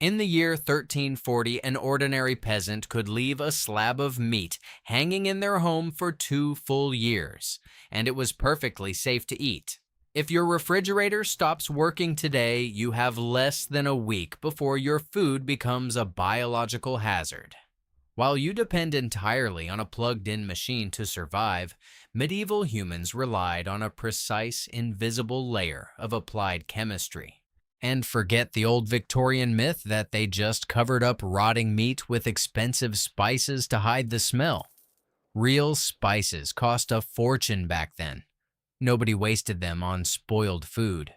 In the year 1340, an ordinary peasant could leave a slab of meat hanging in their home for 2 full years, and it was perfectly safe to eat. If your refrigerator stops working today, you have less than a week before your food becomes a biological hazard. While you depend entirely on a plugged-in machine to survive, medieval humans relied on a precise, invisible layer of applied chemistry. And forget the old Victorian myth that they just covered up rotting meat with expensive spices to hide the smell. Real spices cost a fortune back then. Nobody wasted them on spoiled food.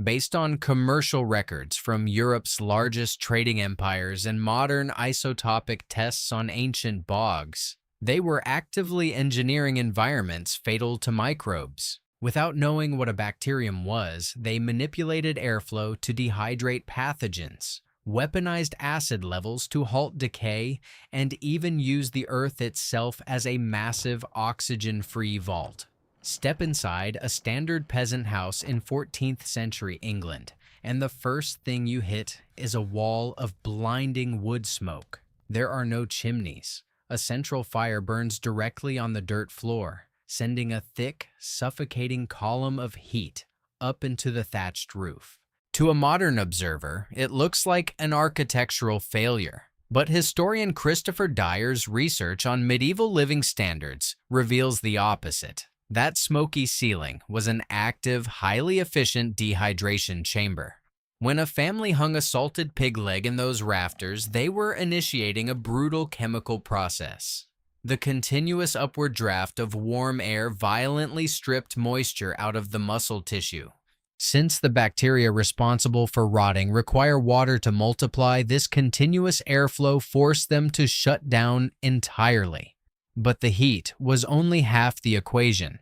Based on commercial records from Europe's largest trading empires and modern isotopic tests on ancient bogs, they were actively engineering environments fatal to microbes. Without knowing what a bacterium was, they manipulated airflow to dehydrate pathogens, weaponized acid levels to halt decay, and even used the earth itself as a massive oxygen-free vault. Step inside a standard peasant house in 14th century England, and the first thing you hit is a wall of blinding wood smoke. There are no chimneys. A central fire burns directly on the dirt floor, sending a thick, suffocating column of heat up into the thatched roof. To a modern observer, it looks like an architectural failure. But historian Christopher Dyer's research on medieval living standards reveals the opposite. That smoky ceiling was an active, highly efficient dehydration chamber. When a family hung a salted pig leg in those rafters, they were initiating a brutal chemical process. The continuous upward draft of warm air violently stripped moisture out of the muscle tissue. Since the bacteria responsible for rotting require water to multiply, this continuous airflow forced them to shut down entirely. But the heat was only half the equation.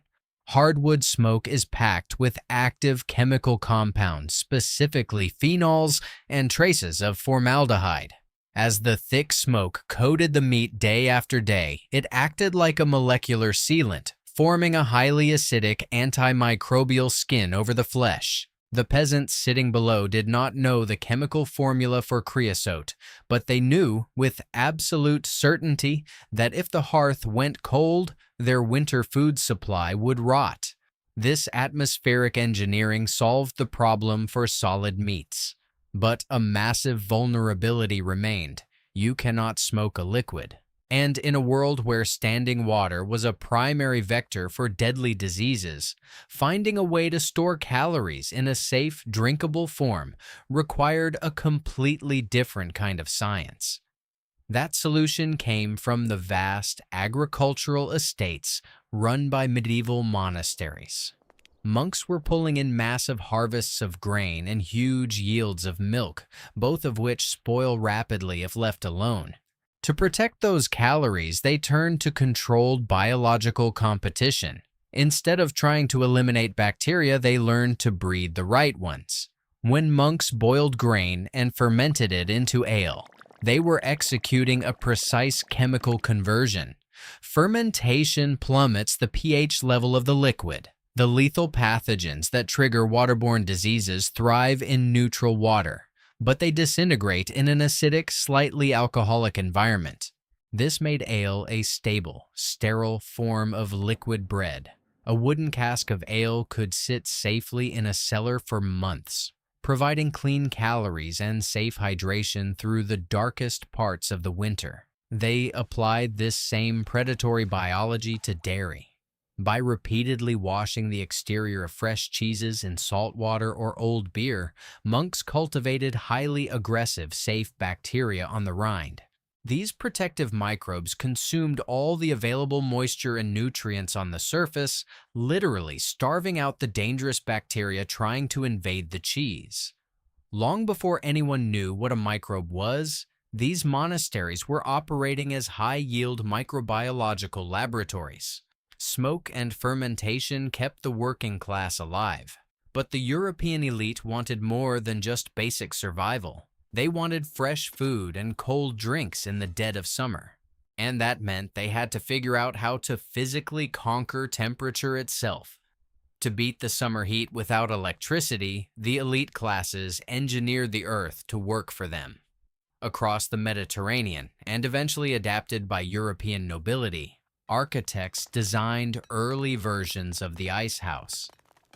Hardwood smoke is packed with active chemical compounds, specifically phenols and traces of formaldehyde. As the thick smoke coated the meat day after day, it acted like a molecular sealant, forming a highly acidic antimicrobial skin over the flesh. The peasants sitting below did not know the chemical formula for creosote, but they knew with absolute certainty that if the hearth went cold, their winter food supply would rot. This atmospheric engineering solved the problem for solid meats. But a massive vulnerability remained. You cannot smoke a liquid. And in a world where standing water was a primary vector for deadly diseases, finding a way to store calories in a safe, drinkable form required a completely different kind of science. That solution came from the vast agricultural estates run by medieval monasteries. Monks were pulling in massive harvests of grain and huge yields of milk, both of which spoil rapidly if left alone. To protect those calories, they turned to controlled biological competition. Instead of trying to eliminate bacteria, they learned to breed the right ones. When monks boiled grain and fermented it into ale, they were executing a precise chemical conversion. Fermentation plummets the pH level of the liquid. The lethal pathogens that trigger waterborne diseases thrive in neutral water, but they disintegrate in an acidic, slightly alcoholic environment. This made ale a stable, sterile form of liquid bread. A wooden cask of ale could sit safely in a cellar for months, providing clean calories and safe hydration through the darkest parts of the winter. They applied this same predatory biology to dairy. By repeatedly washing the exterior of fresh cheeses in salt water or old beer, monks cultivated highly aggressive, safe bacteria on the rind. These protective microbes consumed all the available moisture and nutrients on the surface, literally starving out the dangerous bacteria trying to invade the cheese. Long before anyone knew what a microbe was, these monasteries were operating as high-yield microbiological laboratories. Smoke and fermentation kept the working class alive. But the European elite wanted more than just basic survival. They wanted fresh food and cold drinks in the dead of summer. And that meant they had to figure out how to physically conquer temperature itself. To beat the summer heat without electricity, the elite classes engineered the earth to work for them. across the Mediterranean and eventually adapted by European nobility, architects designed early versions of the ice house.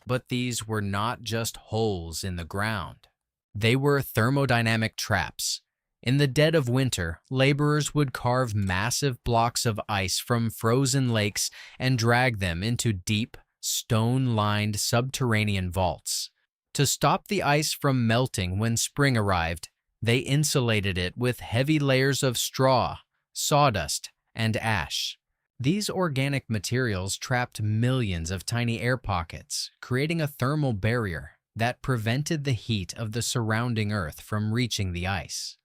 But these were not just holes in the ground. They were thermodynamic traps. In the dead of winter, laborers would carve massive blocks of ice from frozen lakes and drag them into deep, stone-lined subterranean vaults. To stop the ice from melting when spring arrived, they insulated it with heavy layers of straw, sawdust, and ash. These organic materials trapped millions of tiny air pockets, creating a thermal barrier that prevented the heat of the surrounding earth from reaching the ice.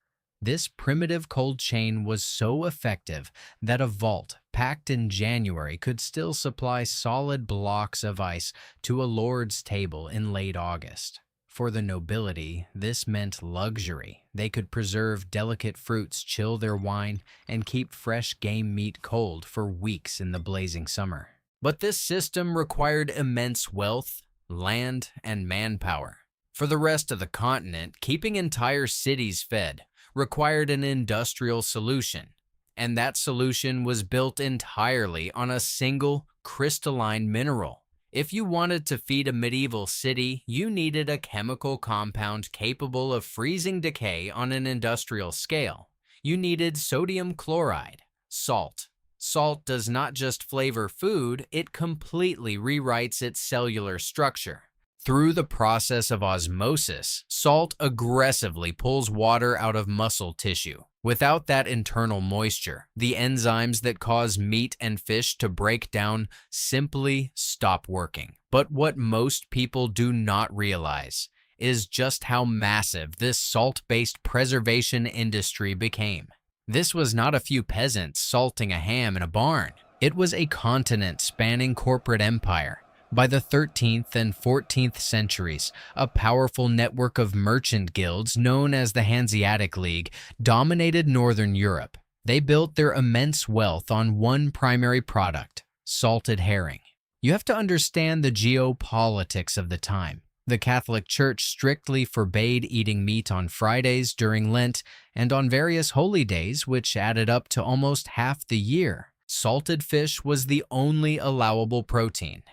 This primitive cold chain was so effective that a vault packed in January could still supply solid blocks of ice to a lord's table in late August. For the nobility, this meant luxury. They could preserve delicate fruits, chill their wine, and keep fresh game meat cold for weeks in the blazing summer. But this system required immense wealth, land, and manpower. For the rest of the continent, keeping entire cities fed required an industrial solution, and that solution was built entirely on a single crystalline mineral. If you wanted to feed a medieval city, you needed a chemical compound capable of freezing decay on an industrial scale. You needed sodium chloride, salt. Salt does not just flavor food, it completely rewrites its cellular structure. Through the process of osmosis, salt aggressively pulls water out of muscle tissue. Without that internal moisture, the enzymes that cause meat and fish to break down simply stop working. But what most people do not realize is just how massive this salt-based preservation industry became. This was not a few peasants salting a ham in a barn. It was a continent-spanning corporate empire. By the 13th and 14th centuries, a powerful network of merchant guilds known as the Hanseatic League dominated Northern Europe. They built their immense wealth on one primary product, salted herring. You have to understand the geopolitics of the time. The Catholic Church strictly forbade eating meat on Fridays during Lent and on various holy days, which added up to almost half the year. Salted fish was the only allowable protein.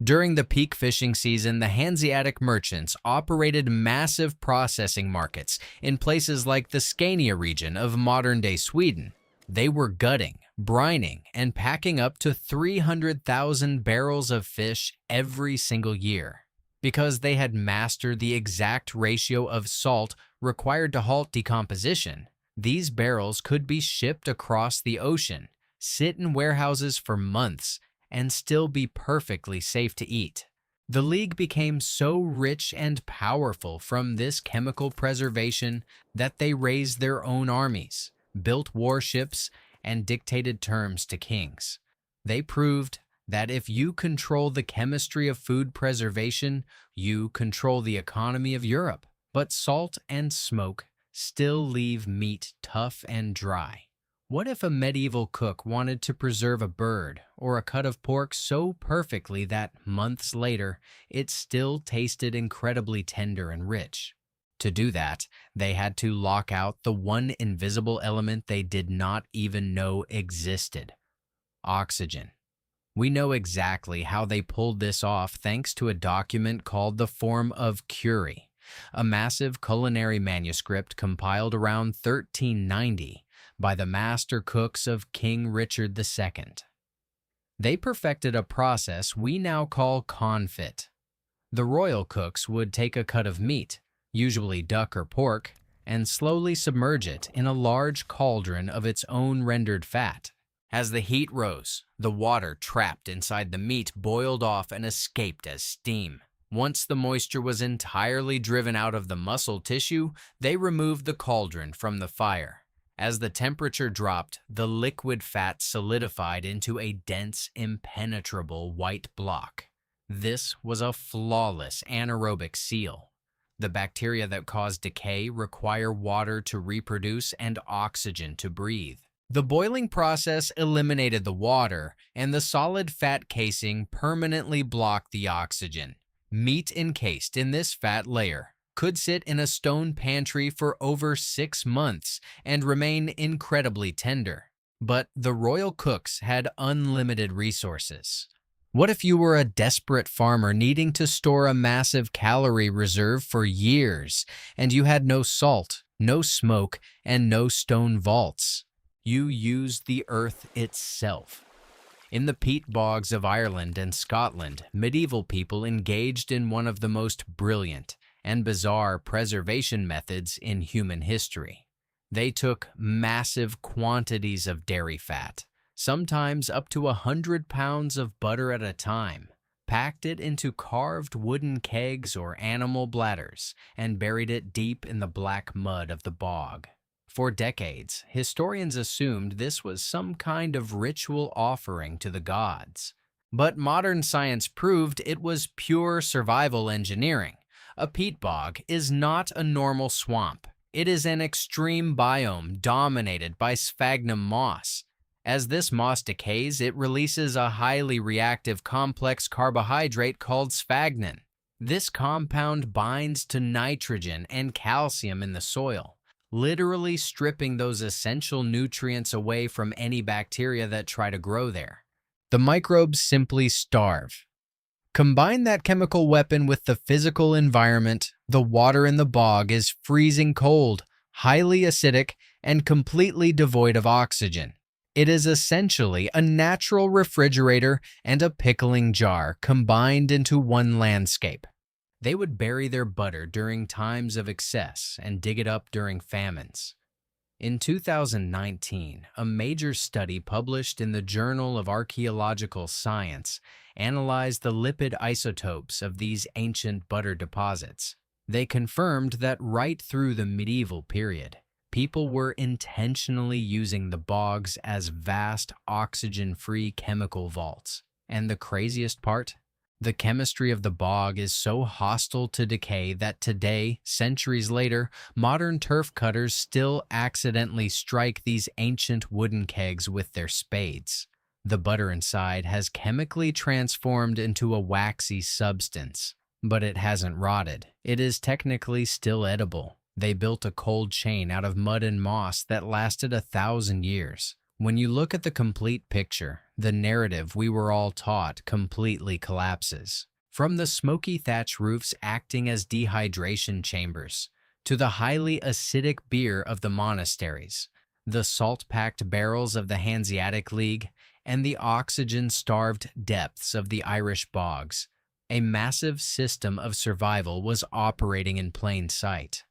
During the peak fishing season, the Hanseatic merchants operated massive processing markets in places like the Scania region of modern-day Sweden. They were gutting, brining, and packing up to 300,000 barrels of fish every single year. Because they had mastered the exact ratio of salt required to halt decomposition, these barrels could be shipped across the ocean, sit in warehouses for months, and still be perfectly safe to eat. The League became so rich and powerful from this chemical preservation that they raised their own armies, built warships, and dictated terms to kings. They proved that if you control the chemistry of food preservation, you control the economy of Europe. But salt and smoke still leave meat tough and dry. What if a medieval cook wanted to preserve a bird or a cut of pork so perfectly that, months later, it still tasted incredibly tender and rich? To do that, they had to lock out the one invisible element they did not even know existed: oxygen. We know exactly how they pulled this off thanks to a document called the Form of Curie, a massive culinary manuscript compiled around 1390 by the master cooks of King Richard II. They perfected a process we now call confit. The royal cooks would take a cut of meat, usually duck or pork, and slowly submerge it in a large cauldron of its own rendered fat. As the heat rose, the water trapped inside the meat boiled off and escaped as steam. Once the moisture was entirely driven out of the muscle tissue, they removed the cauldron from the fire. As the temperature dropped, the liquid fat solidified into a dense, impenetrable white block. This was a flawless anaerobic seal. The bacteria that cause decay require water to reproduce and oxygen to breathe. The boiling process eliminated the water, and the solid fat casing permanently blocked the oxygen. Meat encased in this fat layer could sit in a stone pantry for over 6 months and remain incredibly tender. But the royal cooks had unlimited resources. What if you were a desperate farmer needing to store a massive calorie reserve for years, and you had no salt, no smoke, and no stone vaults? You used the earth itself. In the peat bogs of Ireland and Scotland, medieval people engaged in one of the most brilliant and bizarre preservation methods in human history. They took massive quantities of dairy fat, sometimes up to 100 pounds of butter at a time, packed it into carved wooden kegs or animal bladders, and buried it deep in the black mud of the bog. For decades, historians assumed this was some kind of ritual offering to the gods. But modern science proved it was pure survival engineering. A peat bog is not a normal swamp. It is an extreme biome dominated by sphagnum moss. As this moss decays, it releases a highly reactive complex carbohydrate called sphagnum. This compound binds to nitrogen and calcium in the soil, literally stripping those essential nutrients away from any bacteria that try to grow there. The microbes simply starve. Combine that chemical weapon with the physical environment, the water in the bog is freezing cold, highly acidic, and completely devoid of oxygen. It is essentially a natural refrigerator and a pickling jar combined into one landscape. They would bury their butter during times of excess and dig it up during famines. In 2019, a major study published in the Journal of Archaeological Science analyzed the lipid isotopes of these ancient butter deposits. They confirmed that right through the medieval period, people were intentionally using the bogs as vast oxygen-free chemical vaults. And the craziest part? The chemistry of the bog is so hostile to decay that today, centuries later, modern turf cutters still accidentally strike these ancient wooden kegs with their spades. The butter inside has chemically transformed into a waxy substance, but it hasn't rotted. It is technically still edible. They built a cold chain out of mud and moss that lasted 1,000 years. When you look at the complete picture, the narrative we were all taught completely collapses. From the smoky thatch roofs acting as dehydration chambers, to the highly acidic beer of the monasteries, the salt-packed barrels of the Hanseatic League, and the oxygen-starved depths of the Irish bogs, a massive system of survival was operating in plain sight.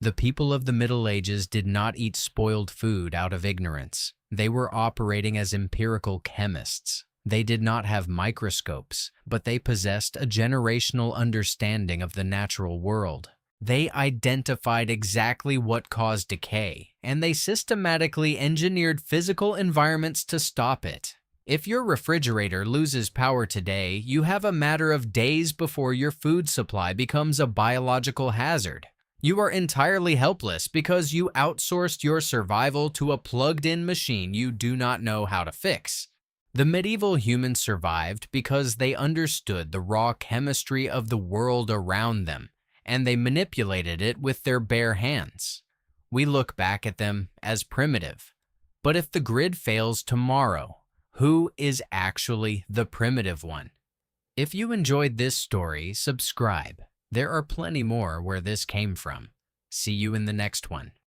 The people of the Middle Ages did not eat spoiled food out of ignorance. They were operating as empirical chemists. They did not have microscopes, but they possessed a generational understanding of the natural world. They identified exactly what caused decay, and they systematically engineered physical environments to stop it. If your refrigerator loses power today, you have a matter of days before your food supply becomes a biological hazard. You are entirely helpless because you outsourced your survival to a plugged-in machine you do not know how to fix. The medieval humans survived because they understood the raw chemistry of the world around them, and they manipulated it with their bare hands. We look back at them as primitive. But if the grid fails tomorrow, who is actually the primitive one? If you enjoyed this story, subscribe. There are plenty more where this came from. See you in the next one.